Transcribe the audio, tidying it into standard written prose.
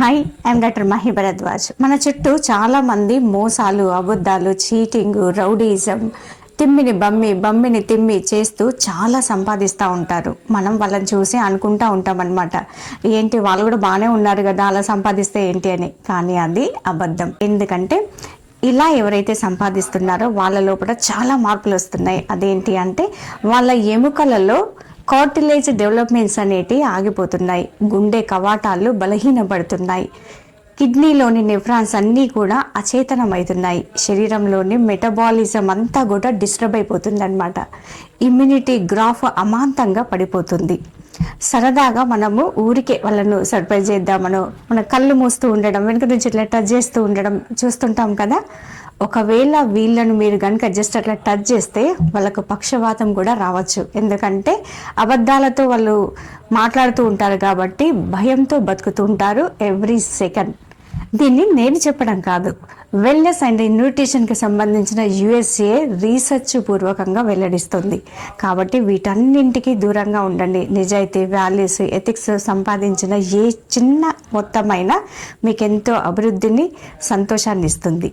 Hi, I'm doctor Mahi Bharadwaj. మన చుట్టూ చాలామంది మోసాలు, అబద్ధాలు, చీటింగ్, రౌడీజం, తిమ్మిని బమ్మి, బమ్మిని తిమ్మి చేస్తూ చాలా సంపాదిస్తూ ఉంటారు. మనం వాళ్ళని చూసి అనుకుంటూ ఉంటాం అనమాట, ఏంటి వాళ్ళు కూడా బాగానే ఉన్నారు కదా, అలా సంపాదిస్తే ఏంటి అని. కానీ అది అబద్ధం. ఎందుకంటే ఇలా ఎవరైతే సంపాదిస్తున్నారో వాళ్ళ లోపల చాలా మార్పులు వస్తున్నాయి. అదేంటి అంటే వాళ్ళ ఎముకలలో కార్టిలేజ్ డెవలప్మెంట్స్ అనేటివి ఆగిపోతున్నాయి, గుండె కవాటాలు బలహీనపడుతున్నాయి, కిడ్నీలోని నెఫ్రాన్స్ అన్నీ కూడా అచేతనమవుతున్నాయి, శరీరంలోని మెటబాలిజం అంతా కూడా డిస్టర్బ్ అయిపోతుంది అనమాట. ఇమ్యూనిటీ గ్రాఫ్ అమాంతంగా పడిపోతుంది. సరదాగా మనము ఊరికే వాళ్ళను సర్ప్రైజ్ చేద్దామనో మన కళ్ళు మూస్తూ ఉండడం, వెనుక నుంచి ఇట్లా టచ్ చేస్తూ ఉండడం చూస్తుంటాం కదా. ఒకవేళ వీళ్ళను మీరు కనుక జస్ట్ అట్లా టచ్ చేస్తే వాళ్ళకు పక్షవాతం కూడా రావచ్చు. ఎందుకంటే అబద్ధాలతో వాళ్ళు మాట్లాడుతూ ఉంటారు కాబట్టి భయంతో బతుకుతూ ఉంటారు ఎవ్రీ సెకండ్. దీన్ని నేను చెప్పడం కాదు, వెల్నెస్ అండ్ న్యూట్రిషన్కి సంబంధించిన యుఎస్ఏ రీసెర్చ్ పూర్వకంగా వెల్లడిస్తుంది. కాబట్టి వీటన్నింటికి దూరంగా ఉండండి. నిజాయితీ, వాల్యూస్, ఎథిక్స్ సంపాదించిన ఏ చిన్న మొత్తమైనా మీకు ఎంతో అభివృద్ధిని, సంతోషాన్ని ఇస్తుంది.